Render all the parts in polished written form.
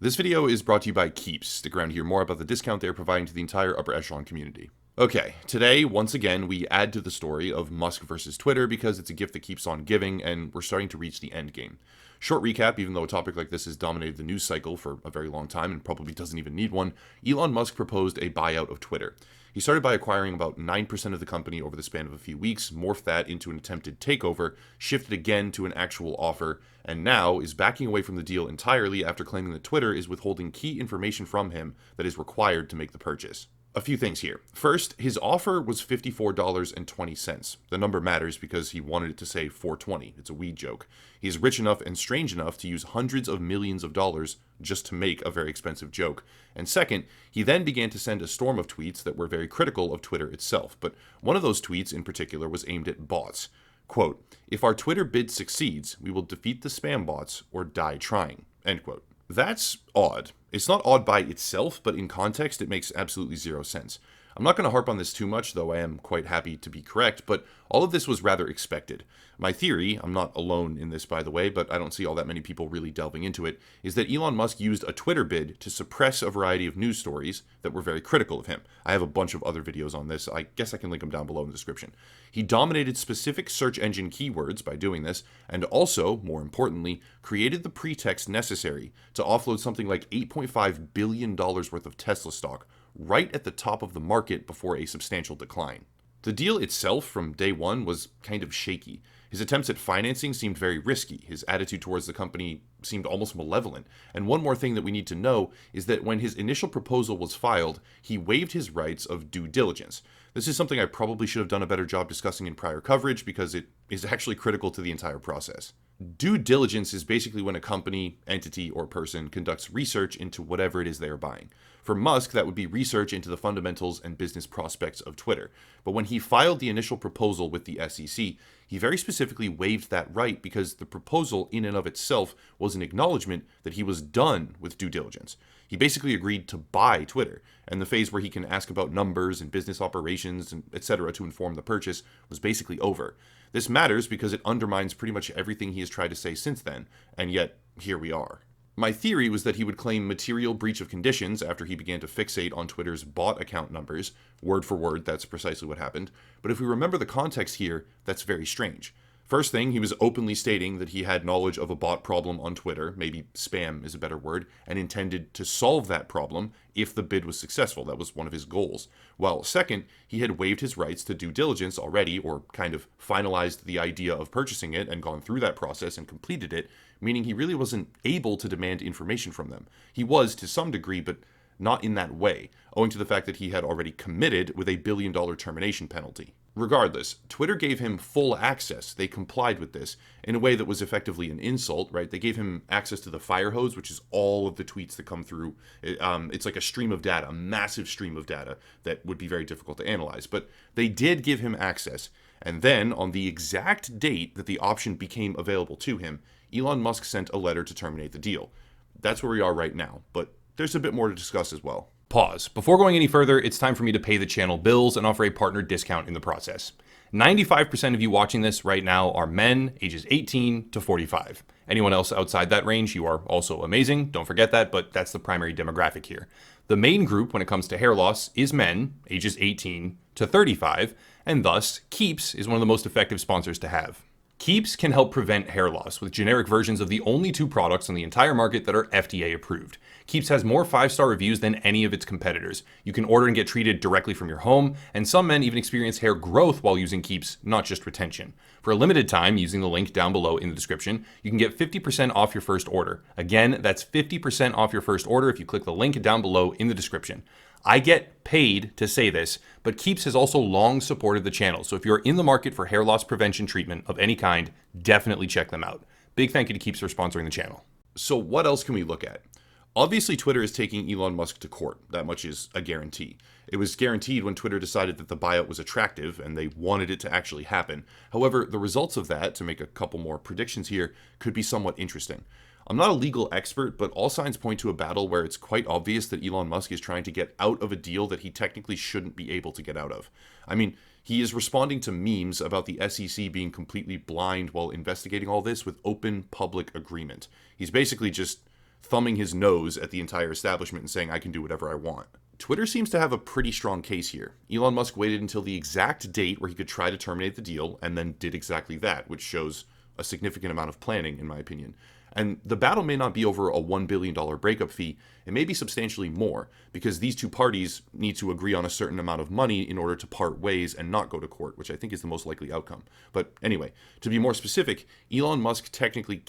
This video is brought to you by Keeps. Stick around to hear more about the discount they're providing to the entire upper echelon community. Okay, today, once again, we add to the story of Musk versus Twitter because it's a gift that keeps on giving, and we're starting to reach the end game. Short recap, even though a topic like this has dominated the news cycle for a very long time and probably doesn't even need one, Elon Musk proposed a buyout of Twitter. He started by acquiring about 9% of the company over the span of a few weeks, morphed that into an attempted takeover, shifted again to an actual offer, and now is backing away from the deal entirely after claiming that Twitter is withholding key information from him that is required to make the purchase. A few things here. First, his offer was $54.20. The number matters because he wanted it to say $4.20. It's a weed joke. He is rich enough and strange enough to use hundreds of millions of dollars just to make a very expensive joke. And second, he then began to send a storm of tweets that were very critical of Twitter itself. But one of those tweets in particular was aimed at bots. Quote, "If our Twitter bid succeeds, we will defeat the spam bots or die trying." End quote. That's odd. It's not odd by itself, but in context, it makes absolutely zero sense. I'm not going to harp on this too much, though I am quite happy to be correct, but all of this was rather expected. My theory, I'm not alone in this by the way, but I don't see all that many people really delving into it, is that Elon Musk used a Twitter bid to suppress a variety of news stories that were very critical of him. I have a bunch of other videos on this. I guess I can link them down below in the description. He dominated specific search engine keywords by doing this, and also, more importantly, created the pretext necessary to offload something like $8.5 billion worth of Tesla stock right at the top of the market before a substantial decline. The deal itself from day one was kind of shaky. His attempts at financing seemed very risky. His attitude towards the company seemed almost malevolent. And one more thing that we need to know is that when his initial proposal was filed, he waived his rights of due diligence. This is something I probably should have done a better job discussing in prior coverage because it is actually critical to the entire process. Due diligence is basically when a company, entity, or person conducts research into whatever it is they are buying. For Musk, that would be research into the fundamentals and business prospects of Twitter. But when he filed the initial proposal with the SEC, he very specifically waived that right because the proposal in and of itself was an acknowledgement that he was done with due diligence. He basically agreed to buy Twitter, and the phase where he can ask about numbers and business operations and etc. to inform the purchase was basically over. This matters because it undermines pretty much everything he has tried to say since then, and yet here we are. My theory was that he would claim material breach of conditions after he began to fixate on Twitter's bot account numbers. Word for word, that's precisely what happened. But if we remember the context here, that's very strange. First thing, he was openly stating that he had knowledge of a bot problem on Twitter, maybe spam is a better word, and intended to solve that problem if the bid was successful. That was one of his goals. While second, he had waived his rights to due diligence already, or kind of finalized the idea of purchasing it and gone through that process and completed it, meaning he really wasn't able to demand information from them. He was to some degree, but not in that way, owing to the fact that he had already committed with a $1 billion termination penalty. Regardless, Twitter gave him full access. They complied with this in a way that was effectively an insult, right? They gave him access to the fire hose, which is all of the tweets that come through. It's like a stream of data, a massive stream of data that would be very difficult to analyze. But they did give him access. And then, on the exact date that the option became available to him, Elon Musk sent a letter to terminate the deal. That's where we are right now, but there's a bit more to discuss as well. Pause. Before going any further, it's time for me to pay the channel bills and offer a partner discount in the process. 95% of you watching this right now are men ages 18 to 45. Anyone else outside that range, you are also amazing. Don't forget that, but that's the primary demographic here. The main group when it comes to hair loss is men ages 18 to 35, and thus Keeps is one of the most effective sponsors to have. Keeps can help prevent hair loss with generic versions of the only two products on the entire market that are FDA approved. Keeps has more 5-star reviews than any of its competitors. You can order and get treated directly from your home, and some men even experience hair growth while using Keeps, not just retention. For a limited time, using the link down below in the description, you can get 50% off your first order. Again, that's 50% off your first order if you click the link down below in the description. I get paid to say this, but Keeps has also long supported the channel, so if you're in the market for hair loss prevention treatment of any kind, definitely check them out. Big thank you to Keeps for sponsoring the channel. So what else can we look at? Obviously, Twitter is taking Elon Musk to court. That much is a guarantee. It was guaranteed when Twitter decided that the buyout was attractive and they wanted it to actually happen. However, the results of that, to make a couple more predictions here, could be somewhat interesting. I'm not a legal expert, but all signs point to a battle where it's quite obvious that Elon Musk is trying to get out of a deal that he technically shouldn't be able to get out of. I mean, he is responding to memes about the SEC being completely blind while investigating all this with open public agreement. He's basically just thumbing his nose at the entire establishment and saying, I can do whatever I want. Twitter seems to have a pretty strong case here. Elon Musk waited until the exact date where he could try to terminate the deal and then did exactly that, which shows a significant amount of planning, in my opinion. And the battle may not be over a $1 billion breakup fee, it may be substantially more, because these two parties need to agree on a certain amount of money in order to part ways and not go to court, which I think is the most likely outcome. But anyway, to be more specific, Elon Musk technically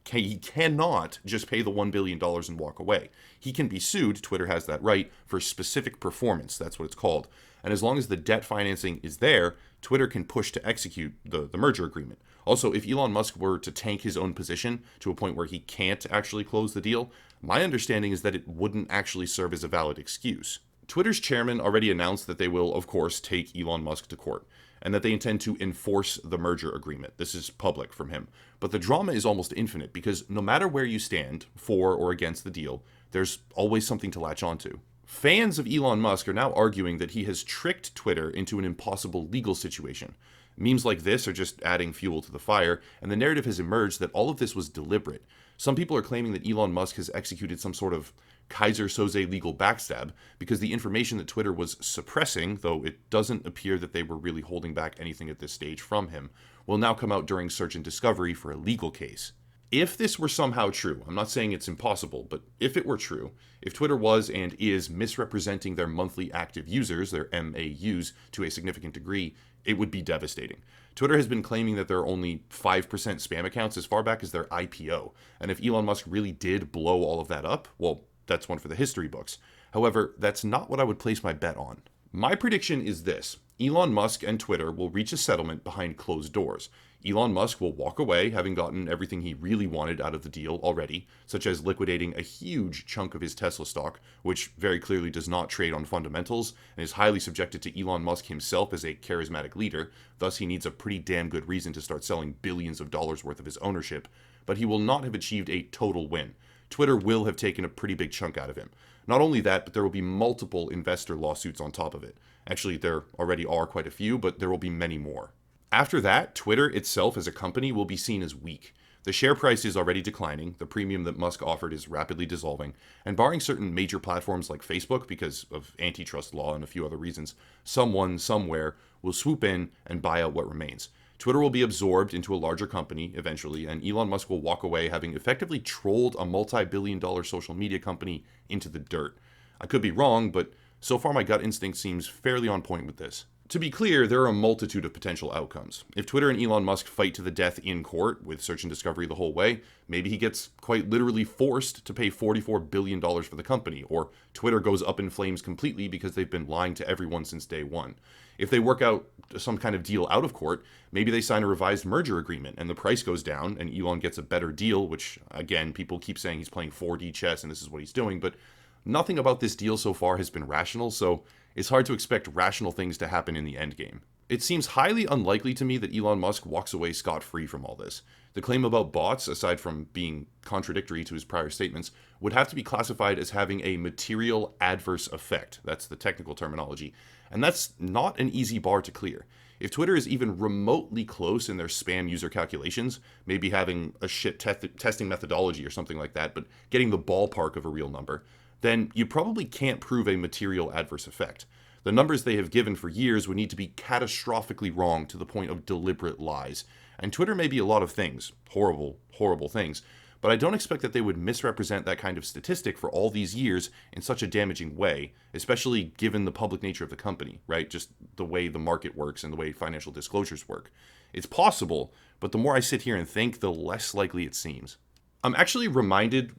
he cannot just pay the $1 billion and walk away. He can be sued, Twitter has that right, for specific performance, that's what it's called. And as long as the debt financing is there, Twitter can push to execute the merger agreement. Also, if Elon Musk were to tank his own position to a point where he can't actually close the deal, my understanding is that it wouldn't actually serve as a valid excuse. Twitter's chairman already announced that they will, of course, take Elon Musk to court, and that they intend to enforce the merger agreement. This is public from him. But the drama is almost infinite, because no matter where you stand, for or against the deal, there's always something to latch onto. Fans of Elon Musk are now arguing that he has tricked Twitter into an impossible legal situation. Memes like this are just adding fuel to the fire, and the narrative has emerged that all of this was deliberate. Some people are claiming that Elon Musk has executed some sort of Kaiser Soze legal backstab, because the information that Twitter was suppressing, though it doesn't appear that they were really holding back anything at this stage from him, will now come out during search and discovery for a legal case. If this were somehow true, I'm not saying it's impossible, but if it were true, if Twitter was and is misrepresenting their monthly active users, their MAUs, to a significant degree, it would be devastating. Twitter has been claiming that there are only 5% spam accounts as far back as their IPO, and if Elon Musk really did blow all of that up, well, that's one for the history books. However, that's not what I would place my bet on. My prediction is this: Elon Musk and Twitter will reach a settlement behind closed doors. Elon Musk will walk away, having gotten everything he really wanted out of the deal already, such as liquidating a huge chunk of his Tesla stock, which very clearly does not trade on fundamentals and is highly subjected to Elon Musk himself as a charismatic leader. Thus, he needs a pretty damn good reason to start selling billions of dollars worth of his ownership. But he will not have achieved a total win. Twitter will have taken a pretty big chunk out of him. Not only that, but there will be multiple investor lawsuits on top of it. Actually, there already are quite a few, but there will be many more. After that, Twitter itself as a company will be seen as weak. The share price is already declining, the premium that Musk offered is rapidly dissolving, and barring certain major platforms like Facebook, because of antitrust law and a few other reasons, someone, somewhere, will swoop in and buy out what remains. Twitter will be absorbed into a larger company eventually, and Elon Musk will walk away having effectively trolled a multi-billion-dollar social media company into the dirt. I could be wrong, but so far my gut instinct seems fairly on point with this. To be clear, there are a multitude of potential outcomes. If Twitter and Elon Musk fight to the death in court, with search and discovery the whole way, maybe he gets quite literally forced to pay $44 billion for the company, or Twitter goes up in flames completely because they've been lying to everyone since day one. If they work out some kind of deal out of court, maybe they sign a revised merger agreement and the price goes down and Elon gets a better deal, which, again, people keep saying he's playing 4D chess and this is what he's doing, but nothing about this deal so far has been rational, so it's hard to expect rational things to happen in the endgame. It seems highly unlikely to me that Elon Musk walks away scot-free from all this. The claim about bots, aside from being contradictory to his prior statements, would have to be classified as having a material adverse effect. That's the technical terminology. And that's not an easy bar to clear. If Twitter is even remotely close in their spam user calculations, maybe having a shit testing methodology or something like that, but getting the ballpark of a real number, then you probably can't prove a material adverse effect. The numbers they have given for years would need to be catastrophically wrong to the point of deliberate lies. And Twitter may be a lot of things, horrible, horrible things, but I don't expect that they would misrepresent that kind of statistic for all these years in such a damaging way, especially given the public nature of the company, right? Just the way the market works and the way financial disclosures work. It's possible, but the more I sit here and think, the less likely it seems. I'm actually reminded,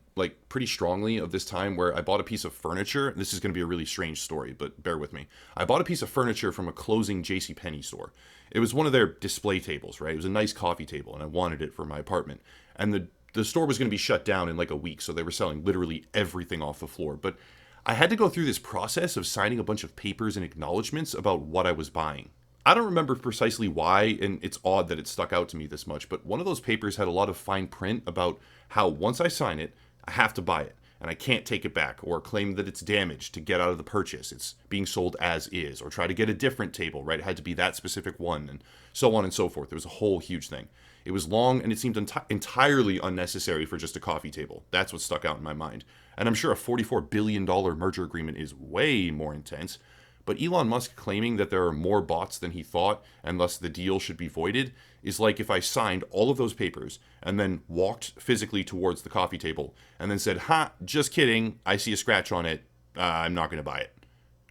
pretty strongly of this time where I bought a piece of furniture. This is going to be a really strange story, but bear with me. I bought a piece of furniture from a closing JCPenney store. It was one of their display tables, right? It was a nice coffee table, and I wanted it for my apartment. And the store was going to be shut down in like a week, so they were selling literally everything off the floor. But I had to go through this process of signing a bunch of papers and acknowledgments about what I was buying. I don't remember precisely why, and it's odd that it stuck out to me this much, but one of those papers had a lot of fine print about how once I sign it, I have to buy it, and I can't take it back, or claim that it's damaged to get out of the purchase. It's being sold as is, or try to get a different table, right? It had to be that specific one, and so on and so forth. It was a whole huge thing. It was long and it seemed entirely unnecessary for just a coffee table. That's what stuck out in my mind. And I'm sure a $44 billion merger agreement is way more intense. But Elon Musk claiming that there are more bots than he thought and thus the deal should be voided is like if I signed all of those papers and then walked physically towards the coffee table and then said, "Ha, just kidding, I see a scratch on it, I'm not going to buy it."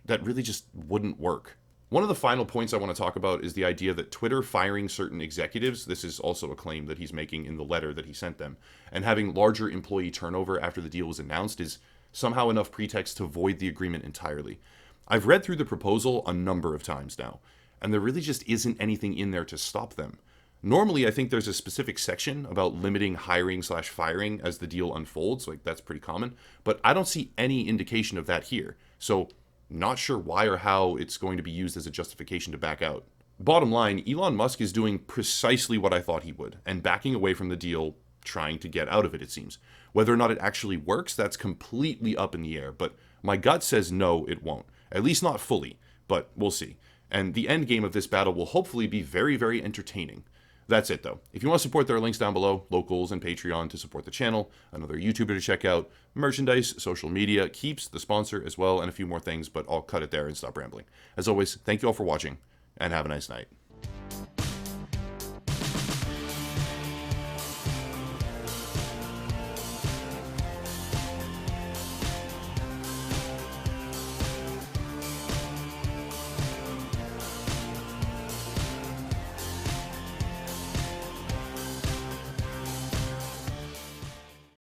That really just wouldn't work. One of the final points I want to talk about is the idea that Twitter firing certain executives, this is also a claim that he's making in the letter that he sent them, and having larger employee turnover after the deal was announced is somehow enough pretext to void the agreement entirely. I've read through the proposal a number of times now, and there really just isn't anything in there to stop them. Normally, I think there's a specific section about limiting hiring/firing as the deal unfolds, like that's pretty common, but I don't see any indication of that here. So, not sure why or how it's going to be used as a justification to back out. Bottom line, Elon Musk is doing precisely what I thought he would, and backing away from the deal, trying to get out of it, it seems. Whether or not it actually works, that's completely up in the air, but my gut says no, it won't. At least not fully, but we'll see. And the end game of this battle will hopefully be very, very entertaining. That's it, though. If you want to support, there are links down below, locals and Patreon to support the channel, another YouTuber to check out, merchandise, social media, Keeps, the sponsor as well, and a few more things, but I'll cut it there and stop rambling. As always, thank you all for watching, and have a nice night.